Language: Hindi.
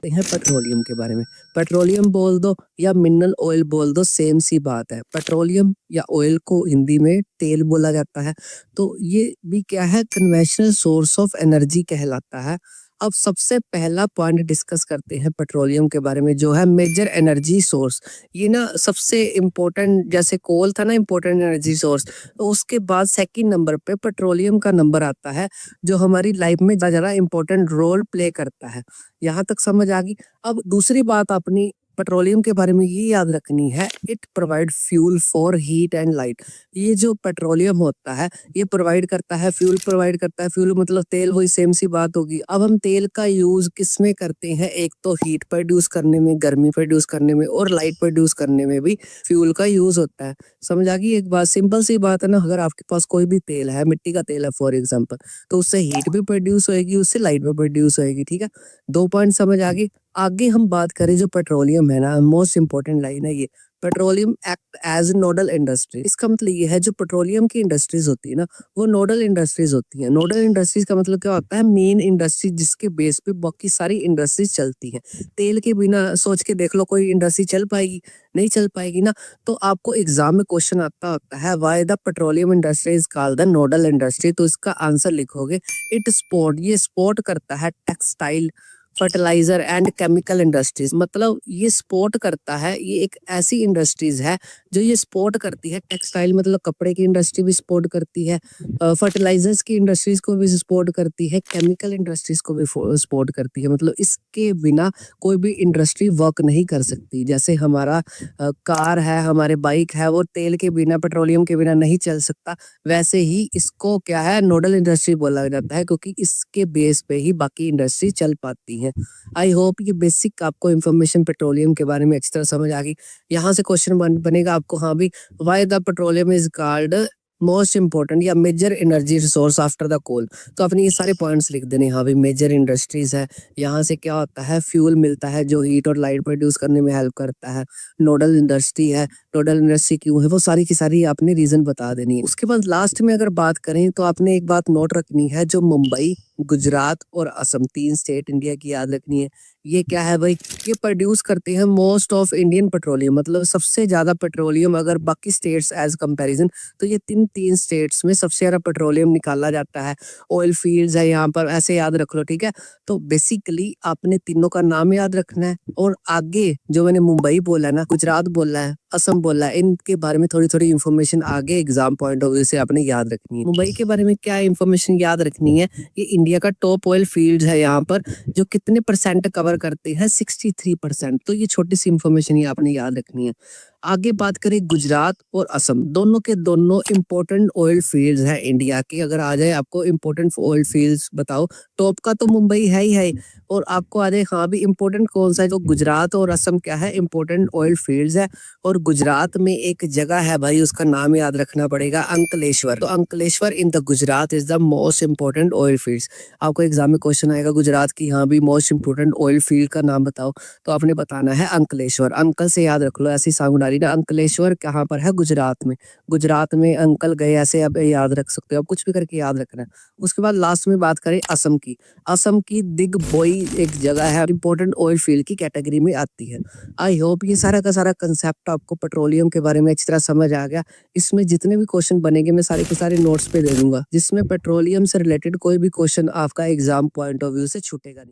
हैं पेट्रोलियम के बारे में। पेट्रोलियम बोल दो या मिनरल ऑयल बोल दो, सेम सी बात है। पेट्रोलियम या ऑयल को हिंदी में तेल बोला जाता है। तो ये भी क्या है, कन्वेंशनल सोर्स ऑफ एनर्जी कहलाता है। अब सबसे पहला पॉइंट डिस्कस करते हैं पेट्रोलियम के बारे में, जो है मेजर एनर्जी सोर्स। ये ना सबसे इम्पोर्टेंट, जैसे कोल था ना इम्पोर्टेंट एनर्जी सोर्स, तो उसके बाद सेकंड नंबर पे पेट्रोलियम का नंबर आता है, जो हमारी लाइफ में ज़्यादा इम्पोर्टेंट रोल प्ले करता है। यहाँ तक समझ आ गई। अब दूसरी बात अपनी पेट्रोलियम के बारे में ये याद रखनी है, it provide fuel for heat and light. ये जो पेट्रोलियम होता है ये प्रोवाइड करता है, फ्यूल प्रोवाइड करता है। फ्यूल मतलब तेल, वही सेम सी बात होगी। अब हम तेल का यूज किस में करते हैं, एक तो हीट प्रोड्यूस करने में, गर्मी प्रोड्यूस करने में, और लाइट प्रोड्यूस करने में भी फ्यूल का यूज होता है। समझ आ गई एक बात, सिंपल सी बात है ना। अगर आपके पास कोई भी तेल है, मिट्टी का तेल है फॉर एग्जाम्पल, तो उससे हीट भी प्रोड्यूस होएगी, उससे लाइट भी प्रोड्यूस होएगी। ठीक है, 2 पॉइंट समझ आ गए। आगे हम बात करें जो पेट्रोलियम है ना, मोस्ट इंपॉर्टेंट लाइन है ये, petroleum act as nodal industry. इसका मतलब ये है, जो पेट्रोलियम की इंडस्ट्रीज होती है ना, वो नोडल इंडस्ट्रीज होती हैं। नोडल इंडस्ट्रीज का मतलब क्या होता है, मेन इंडस्ट्री जिसके बेस पे बाकी सारी इंडस्ट्रीज चलती हैं। तेल के बिना सोच के देख लो, कोई इंडस्ट्री चल पाएगी? नहीं चल पाएगी ना। तो आपको एग्जाम में क्वेश्चन आता होता है, why the petroleum industry is called the nodal industry, तो इसका आंसर लिखोगे, इट सपोर्ट, ये सपोर्ट करता है textile, fertiliser and chemical industries. मतलब ये सपोर्ट करता है, ये एक ऐसी इंडस्ट्रीज है जो ये सपोर्ट करती है। टेक्सटाइल मतलब कपड़े की इंडस्ट्री भी सपोर्ट करती है, फर्टिलाइजर्स की इंडस्ट्रीज को भी सपोर्ट करती है, केमिकल इंडस्ट्रीज को भी सपोर्ट करती है। मतलब इसके बिना कोई भी इंडस्ट्री वर्क नहीं कर सकती। जैसे हमारा कार है, हमारे बाइक है, वो तेल के बिना, पेट्रोलियम के बिना नहीं चल सकता। वैसे ही इसको क्या है, नोडल इंडस्ट्री बोला जाता है, क्योंकि इसके बेस पे ही बाकी इंडस्ट्री चल पाती है। आई होप ये बेसिक आपको इन्फॉर्मेशन पेट्रोलियम के बारे में अच्छी तरह समझ आ गई। यहाँ से क्वेश्चन बनेगा आपको, हाँ भी, why the petroleum is called most important या major energy resource after the coal. तो अपने ये सारे पॉइंट्स लिख देने। हाँ भाई, मेजर इंडस्ट्रीज है, यहाँ से क्या होता है, फ्यूल मिलता है जो हीट और लाइट प्रोड्यूस करने में हेल्प करता है। नोडल इंडस्ट्री है, नोडल इंडस्ट्री क्यों है, वो सारी की सारी आपने रीजन बता देनी है। उसके बाद लास्ट में अगर बात करें तो आपने एक बात नोट रखनी है, जो मुंबई, गुजरात और असम, 3 स्टेट इंडिया की याद रखनी है। ये क्या है भाई, ये प्रोड्यूस करते हैं मोस्ट ऑफ इंडियन पेट्रोलियम, मतलब सबसे ज्यादा पेट्रोलियम अगर बाकी स्टेट्स एज कंपैरिजन, तो ये तीन स्टेट्स में सबसे ज्यादा पेट्रोलियम निकाला जाता है। ऑयल फील्ड्स है यहाँ पर, ऐसे याद रख लो। ठीक है, तो बेसिकली आपने तीनों का नाम याद रखना है, और आगे जो मैंने मुंबई बोला ना, गुजरात बोला है, असम बोला है, इनके बारे में थोड़ी थोड़ी इन्फॉर्मेशन आगे एग्जाम पॉइंट ऑफ व्यू से आपने याद रखनी है। मुंबई के बारे में क्या इन्फॉर्मेशन याद रखनी है, ये इंडिया का टॉप ऑयल फील्ड है यहाँ पर, जो कितने परसेंट कवर करते हैं, 63%। तो ये छोटी सी इन्फॉर्मेशन ही आपने याद रखनी है। आगे बात करें गुजरात और असम, दोनों के दोनों इंपॉर्टेंट ऑयल फील्ड्स हैं इंडिया के। अगर आ जाए आपको इंपॉर्टेंट ऑयल फील्ड्स बताओ, टॉप का तो मुंबई है ही है, और आपको आ जाए हाँ भी इंपॉर्टेंट कौन सा है, तो गुजरात और असम क्या है, इंपॉर्टेंट ऑयल फील्ड्स है। और गुजरात में एक जगह है भाई, उसका नाम याद रखना पड़ेगा, अंकलेश्वर। तो Ankleshwar in the Gujarat is the most important oil fields. आपको एग्जाम में क्वेश्चन आएगा गुजरात की हाँ भी मोस्ट इंपॉर्टेंट ऑयल फील्ड का नाम बताओ, तो आपने बताना है अंकलेश्वर। अंकल से याद रख लो, ऐसी सांगुडारी ना। अंकलेश्वर कहाँ पर है, गुजरात में। गुजरात में अंकल गए, ऐसे आप याद रख सकते हो, आप कुछ भी करके याद रखना है। उसके बाद लास्ट में बात करें असम की, असम की दिग्बोई एक जगह है, इंपॉर्टेंट ऑयल फील्ड की कैटेगरी में आती है। आई होप ये सारा का सारा कंसेप्ट आपको पेट्रोलियम के बारे में अच्छी तरह समझ आ गया। इसमें जितने भी क्वेश्चन बनेंगे मैं सारे के सारे नोट्स पे दे दूंगा, जिसमें पेट्रोलियम से रिलेटेड कोई भी क्वेश्चन आपका एग्जाम पॉइंट ऑफ व्यू से छूटेगा नहीं।